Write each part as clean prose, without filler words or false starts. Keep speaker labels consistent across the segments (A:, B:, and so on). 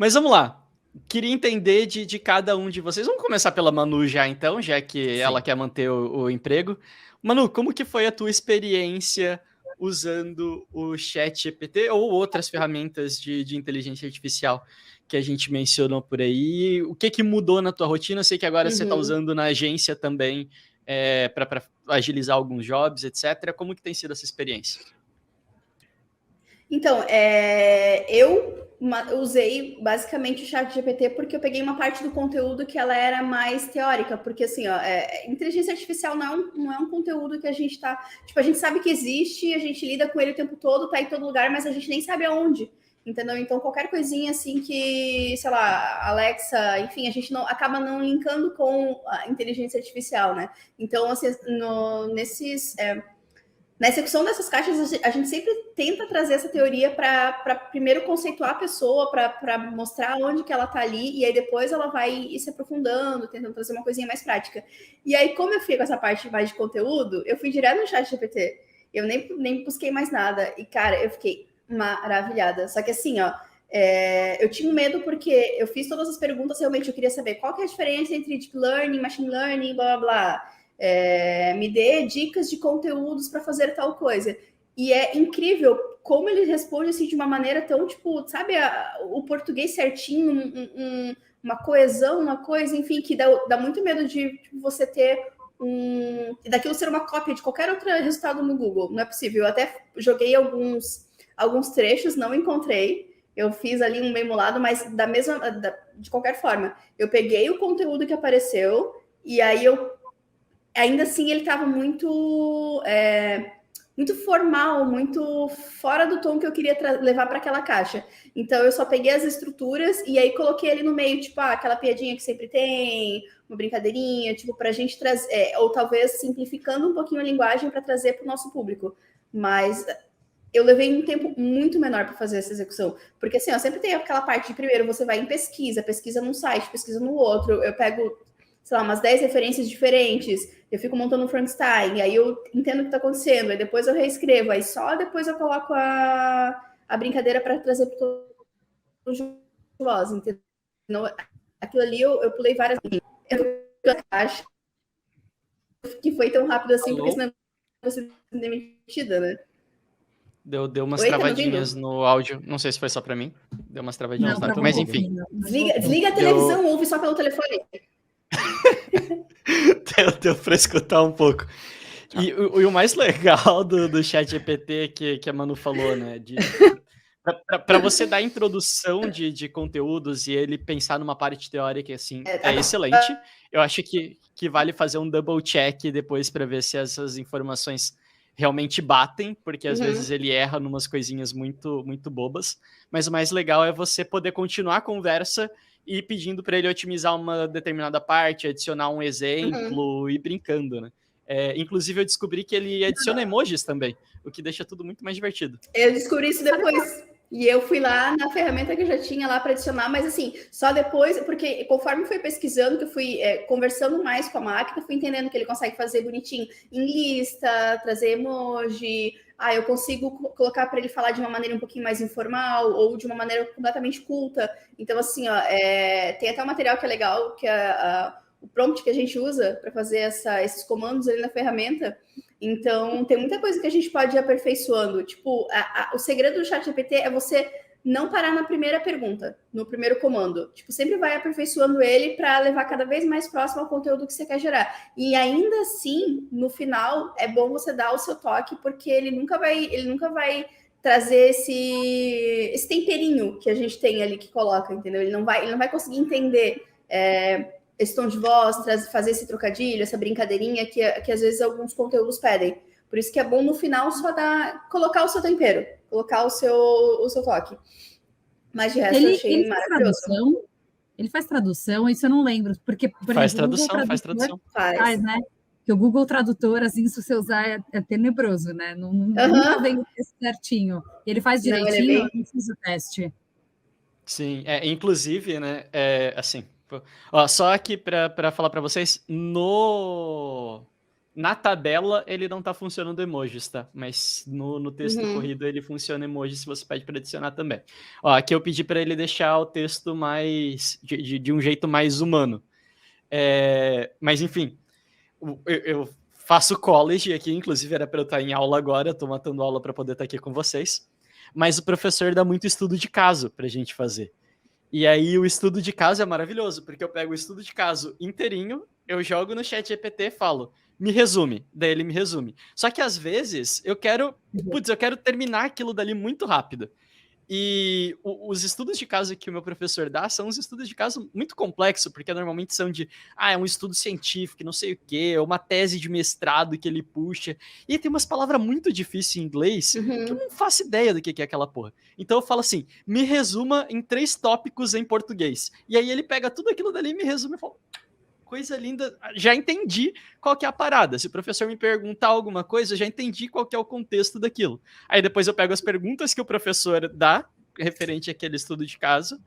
A: Mas vamos lá. Queria entender de cada um de vocês. Vamos começar pela Manu já, então, já que ela
B: Sim.
A: quer manter o emprego. Manu, como que foi a tua experiência usando o ChatGPT ou outras ferramentas de inteligência artificial que a gente mencionou por aí? O que que mudou na tua rotina? Eu sei que agora você está
B: Uhum.
A: usando na agência também para agilizar alguns jobs, etc. Como que tem sido essa experiência?
B: Então, eu usei basicamente o chat GPT porque eu peguei uma parte do conteúdo que ela era mais teórica, porque assim, ó, inteligência artificial não é um conteúdo que a gente tá. Tipo, a gente sabe que existe, a gente lida com ele o tempo todo, tá em todo lugar, mas a gente nem sabe aonde. Entendeu? Então, qualquer coisinha assim que, sei lá, Alexa, enfim, a gente não acaba não linkando com a inteligência artificial, né? Então, assim, na execução dessas caixas, a gente sempre tenta trazer essa teoria para primeiro conceituar a pessoa, para mostrar onde que ela está ali, e aí depois ela vai ir se aprofundando, tentando trazer uma coisinha mais prática. E aí, como eu fui com essa parte mais de conteúdo, eu fui direto no chat GPT. Eu nem busquei mais nada. E, cara, eu fiquei maravilhada. Só que assim, ó, eu tinha medo porque eu fiz todas as perguntas, realmente eu queria saber qual que é a diferença entre deep learning, machine learning, blá blá blá. Me dê dicas de conteúdos para fazer tal coisa. E é incrível como ele responde assim de uma maneira tão, tipo, sabe, o português certinho, uma coesão, uma coisa, enfim, que dá muito medo de tipo, você ter daquilo ser uma cópia de qualquer outro resultado no Google. Não é possível. Eu até joguei alguns trechos, não encontrei. Eu fiz ali um memulado, mas de qualquer forma, eu peguei o conteúdo que apareceu e aí eu ainda assim ele estava muito formal, muito fora do tom que eu queria levar para aquela caixa. Então eu só peguei as estruturas e aí coloquei ele no meio, tipo, aquela piadinha que sempre tem, uma brincadeirinha, tipo, para a gente trazer, ou talvez simplificando um pouquinho a linguagem para trazer para o nosso público. Mas eu levei um tempo muito menor para fazer essa execução. Porque assim, ó, sempre tem aquela parte de primeiro você vai em pesquisa num site, pesquisa no outro, eu pego, sei lá, umas 10 referências diferentes, eu fico montando um Frankenstein, aí eu entendo o que está acontecendo, aí depois eu reescrevo, aí só depois eu coloco a brincadeira para trazer para todos os voz, entendeu? Aquilo ali eu pulei várias caixas, que foi tão rápido assim, porque
A: Alô?
B: senão você é demitida, né?
A: Deu umas
B: Oi, tá me
A: travadinhas
B: ouvindo?
A: no áudio. Não sei se foi só pra mim. Deu umas travadinhas
C: Não,
A: no
C: tá
A: áudio.
C: um
A: Mas
B: Voltou.
A: enfim,
C: pouquinho, mas voltou.
B: Desliga a
A: deu,
B: televisão, ouve só pelo telefone.
A: deu pra escutar um pouco. E o mais legal do chat GPT que a Manu falou, né? Para você dar introdução de conteúdos e ele pensar numa parte teórica, assim, é excelente. Eu acho que vale fazer um double check depois para ver se essas informações realmente batem, porque às vezes
B: Uhum.
A: ele erra numas coisinhas muito, muito bobas. Mas o mais legal é você poder continuar a conversa e pedindo para ele otimizar uma determinada parte, adicionar um
B: Uhum.
A: exemplo e brincando, né? Inclusive, eu descobri que ele adiciona emojis também, o que deixa tudo muito mais divertido.
B: Eu descobri isso
C: Sabe uma...
B: depois. E eu fui lá na ferramenta que eu já tinha lá para adicionar, mas assim, só depois, porque conforme fui pesquisando, que eu fui conversando mais com a máquina, fui entendendo que ele consegue fazer bonitinho em lista, trazer emoji. Eu consigo colocar para ele falar de uma maneira um pouquinho mais informal ou de uma maneira completamente culta. Então, assim, ó, tem até um material que é legal, que é o prompt que a gente usa para fazer esses comandos ali na ferramenta. Então, tem muita coisa que a gente pode ir aperfeiçoando. Tipo, o segredo do chat GPT é você não parar na primeira pergunta, no primeiro comando. Tipo, sempre vai aperfeiçoando ele para levar cada vez mais próximo ao conteúdo que você quer gerar. E ainda assim, no final, é bom você dar o seu toque, porque ele nunca vai trazer esse temperinho que a gente tem ali que coloca, entendeu? Ele não vai conseguir entender esse tom de voz, fazer esse trocadilho, essa brincadeirinha que às vezes alguns conteúdos pedem. Por isso que é bom no final só colocar o seu tempero, colocar o seu toque. Mas de resto eu
C: Ele
B: achei
C: faz
B: maravilhoso.
C: tradução, ele faz tradução, isso eu não lembro, porque, por
A: Faz
C: exemplo, o Google
A: tradução, faz
C: Tradutor
A: tradução.
B: Faz.
C: faz, né? Que o Google Tradutor, assim, se você usar, é tenebroso, né? Nunca
B: Aham.
C: vem o texto certinho. Ele faz
B: Não, ele é
C: direitinho, eu
B: bem.
C: não fiz o teste.
A: Sim, inclusive, né, assim, só aqui para falar para vocês, no Na tabela, ele não tá funcionando emojis, tá? Mas no texto corrido, ele funciona emoji se você pede para adicionar também. Ó, aqui eu pedi para ele deixar o texto mais de um jeito mais humano. Mas, enfim, eu faço college aqui, inclusive era para eu estar em aula agora, estou matando aula para poder estar aqui com vocês. Mas o professor dá muito estudo de caso para a gente fazer. E aí o estudo de caso é maravilhoso, porque eu pego o estudo de caso inteirinho, eu jogo no chat GPT e falo, me resume, daí ele me resume. Só que às vezes eu quero terminar aquilo dali muito rápido. E os estudos de caso que o meu professor dá são uns estudos de caso muito complexos, porque normalmente são é um estudo científico, não sei o quê, uma tese de mestrado que ele puxa. E tem umas palavras muito difíceis em inglês que eu não faço ideia do que é aquela porra. Então eu falo assim, me resuma em 3 tópicos em português. E aí ele pega tudo aquilo dali e me resume e fala, coisa linda, já entendi qual que é a parada. Se o professor me perguntar alguma coisa, eu já entendi qual que é o contexto daquilo. Aí depois eu pego as perguntas que o professor dá, referente àquele estudo de caso,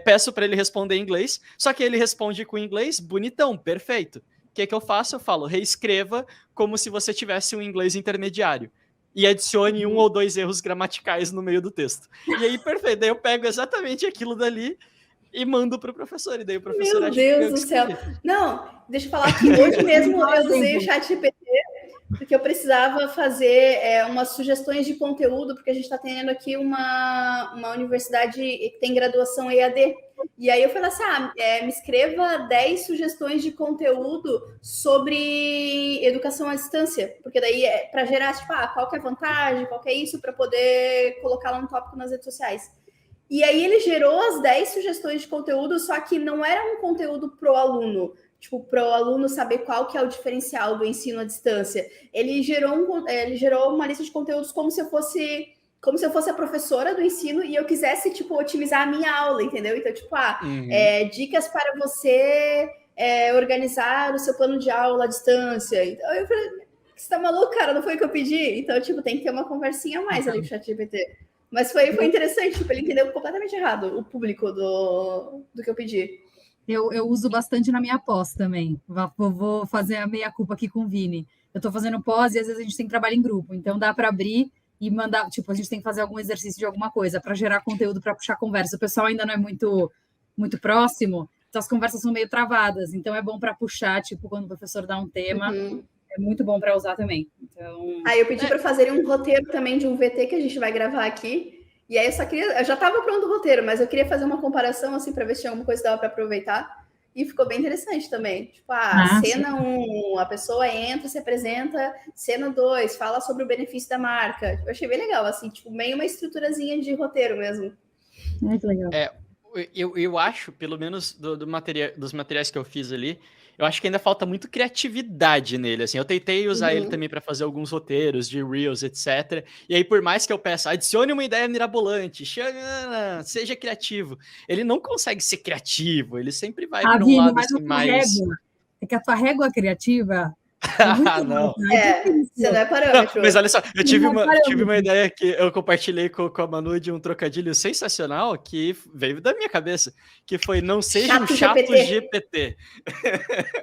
A: peço para ele responder em inglês, só que ele responde com inglês bonitão, perfeito. O que eu faço? Eu falo, reescreva como se você tivesse um inglês intermediário. E adicione 1 ou 2 erros gramaticais no meio do texto. E aí, perfeito. Daí eu pego exatamente aquilo dali e mando para o professor, e daí o professor
B: acha que eu escrevi. Não, deixa eu falar que hoje mesmo eu usei o ChatGPT porque eu precisava fazer umas sugestões de conteúdo, porque a gente está tendo aqui uma universidade que tem graduação EAD. E aí eu falei assim, me escreva 10 sugestões de conteúdo sobre educação à distância, porque daí para gerar, tipo, qual que é a vantagem, qual que é isso, para poder colocar lá no tópico nas redes sociais. E aí ele gerou as 10 sugestões de conteúdo, só que não era um conteúdo pro aluno, tipo, para o aluno saber qual que é o diferencial do ensino à distância. Ele gerou uma lista de conteúdos como se eu fosse a professora do ensino e eu quisesse, tipo, otimizar a minha aula, entendeu? Então, tipo, dicas para você organizar o seu plano de aula à distância. Então, eu falei, você tá maluco, cara? Não foi o que eu pedi? Então, tipo, tem que ter uma conversinha a mais ali com o ChatGPT. Mas foi interessante, tipo, ele entendeu completamente errado o público do que eu pedi.
C: Eu uso bastante na minha pós também. Vou fazer a meia-culpa aqui com o Vini. Eu estou fazendo pós e às vezes a gente tem trabalho em grupo. Então dá para abrir e mandar, tipo, a gente tem que fazer algum exercício de alguma coisa para gerar conteúdo, para puxar conversa. O pessoal ainda não é muito próximo, então as conversas são meio travadas. Então é bom para puxar, tipo, quando o professor dá um tema. É muito bom para usar também. Então...
B: eu pedi para fazerem um roteiro também de um VT que a gente vai gravar aqui. E aí eu já estava pronto o roteiro, mas eu queria fazer uma comparação assim para ver se tinha alguma coisa que dava para aproveitar. E ficou bem interessante também. Tipo, cena 1, a pessoa entra, se apresenta. Cena 2, fala sobre o benefício da marca. Eu achei bem legal, assim, tipo, meio uma estruturazinha de roteiro mesmo.
C: Muito legal.
A: Eu acho, pelo menos dos materiais que eu fiz ali, eu acho que ainda falta muito criatividade nele, assim. Eu tentei usar ele também para fazer alguns roteiros de Reels, etc. E aí, por mais que eu peça, adicione uma ideia mirabolante, seja criativo, ele não consegue ser criativo, ele sempre vai para um lado assim, mais...
C: É que a tua régua criativa...
A: não.
B: Você não é parâmetro.
A: Não, mas olha só, eu tive uma ideia que eu compartilhei com a Manu de um trocadilho sensacional que veio da minha cabeça, que foi não seja um chato GPT.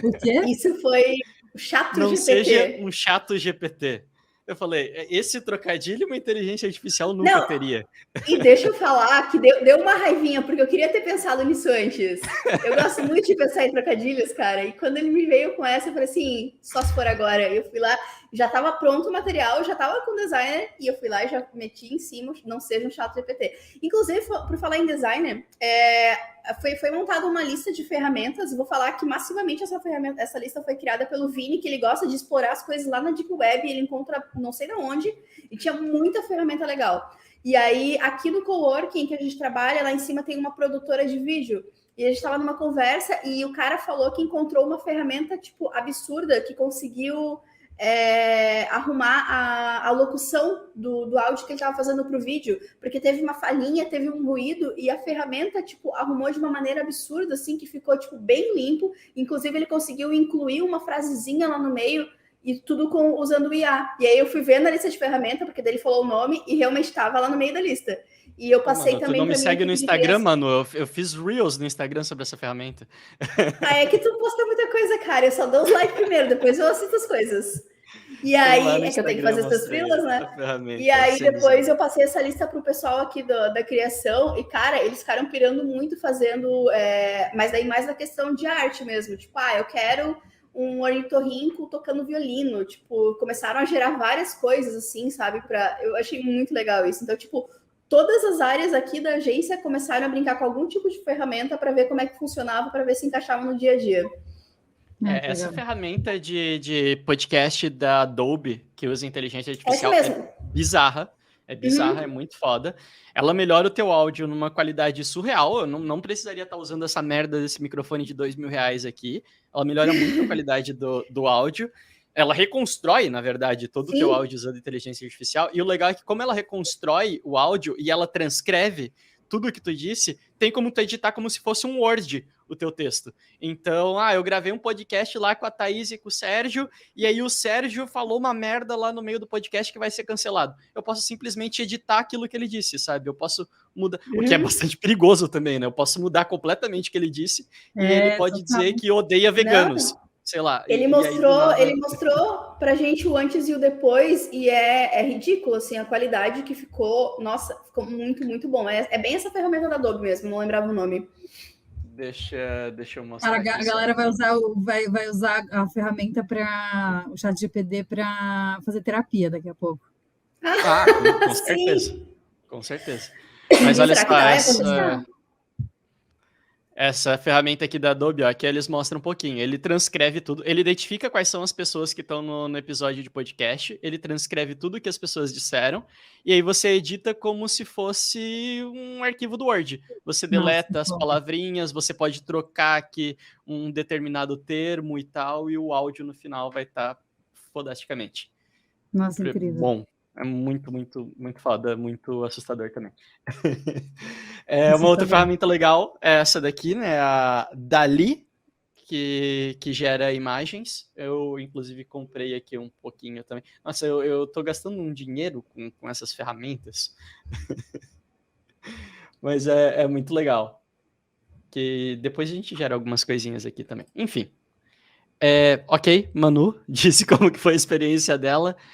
C: O quê?
B: Isso foi o chato
A: não
B: GPT.
A: Não seja um chato GPT. Eu falei, esse trocadilho uma inteligência artificial nunca teria.
B: E deixa eu falar que deu uma raivinha, porque eu queria ter pensado nisso antes. Eu gosto muito de pensar em trocadilhos, cara. E quando ele me veio com essa, eu falei assim, só se for agora. Eu fui lá, já estava pronto o material, já estava com o designer, e eu fui lá e já meti em cima, não seja um chato GPT. Inclusive, por falar em designer, foi montada uma lista de ferramentas. Vou falar que massivamente essa lista foi criada pelo Vini, que ele gosta de explorar as coisas lá na Deep Web, e ele encontra não sei de onde, e tinha muita ferramenta legal. E aí, aqui no coworking que a gente trabalha, lá em cima tem uma produtora de vídeo, e a gente estava numa conversa, e o cara falou que encontrou uma ferramenta, tipo, absurda, que conseguiu arrumar a locução do áudio que ele estava fazendo para o vídeo, porque teve uma falhinha, teve um ruído, e a ferramenta, tipo, arrumou de uma maneira absurda, assim, que ficou, tipo, bem limpo. Inclusive, ele conseguiu incluir uma frasezinha lá no meio, e tudo usando o IA. E aí eu fui vendo a lista de ferramenta, porque daí ele falou o nome, e realmente estava lá no meio da lista. E eu
A: Pô,
B: passei
A: mano, tu
B: também
A: não me
B: para minha
A: segue no
B: equipe de
A: Instagram,
B: criação.
A: mano? Eu fiz Reels no Instagram sobre essa ferramenta.
B: Ah, é que tu posta muita coisa, cara. Eu só dou os likes primeiro, depois eu assisto as coisas. E
A: Então lá
B: aí,
A: no
B: é que eu tenho que
A: Instagram eu
B: fazer essas
A: mostrei
B: freelas, né?
A: a
B: E
A: ferramenta.
B: aí
A: Sim,
B: depois
A: sim.
B: eu passei essa lista pro pessoal aqui da criação e, cara, eles ficaram pirando muito fazendo, mas daí mais na questão de arte mesmo. Tipo, eu quero um ornitorrinco tocando violino. Tipo, começaram a gerar várias coisas assim, sabe? Eu achei muito legal isso. Então, tipo, todas as áreas aqui da agência começaram a brincar com algum tipo de ferramenta para ver como é que funcionava, para ver se encaixava no dia a dia.
A: Essa ferramenta de podcast da Adobe, que usa inteligência
B: Essa
A: artificial,
B: mesmo.
A: bizarra. É bizarra, é muito foda. Ela melhora o teu áudio numa qualidade surreal. Eu não precisaria estar usando essa merda desse microfone de R$ 2.000 aqui. Ela melhora muito a qualidade do áudio. Ela reconstrói, na verdade, todo o teu
B: Sim.
A: áudio usando inteligência artificial. E o legal é que, como ela reconstrói o áudio e ela transcreve tudo o que tu disse, tem como tu editar como se fosse um Word o teu texto. Então, eu gravei um podcast lá com a Thaís e com o Sérgio, e aí o Sérgio falou uma merda lá no meio do podcast que vai ser cancelado. Eu posso simplesmente editar aquilo que ele disse, sabe? Eu posso mudar, o que é bastante perigoso também, né? Eu posso mudar completamente o que ele disse, e ele pode dizer que odeia veganos.
B: Não.
A: Sei lá.
B: Ele
A: aí, do nada...
B: mostrou pra gente o antes e o depois, e é ridículo, assim, a qualidade que ficou. Nossa, ficou muito, muito bom. É bem essa ferramenta da Adobe mesmo, não lembrava o nome.
A: Deixa eu mostrar.
C: Cara, a galera vai usar a ferramenta para o ChatGPT para fazer terapia daqui a pouco.
A: Com certeza. Com certeza. Mas olha só, essa ferramenta aqui da Adobe, aqui eles mostram um pouquinho. Ele transcreve tudo, ele identifica quais são as pessoas que estão no episódio de podcast, ele transcreve tudo que as pessoas disseram, e aí você edita como se fosse um arquivo do Word. Você deleta as palavrinhas, você pode trocar aqui um determinado termo e tal, e o áudio no final vai estar fodasticamente.
C: Nossa, incrível.
A: Bom, é muito, muito, muito foda, muito assustador também. Uma outra ferramenta legal é essa daqui, né? A DALL-E, que gera imagens. Eu, inclusive, comprei aqui um pouquinho também. Nossa, eu tô gastando um dinheiro com essas ferramentas. Mas é muito legal. Que depois a gente gera algumas coisinhas aqui também. Enfim. Ok, Manu disse como que foi a experiência dela.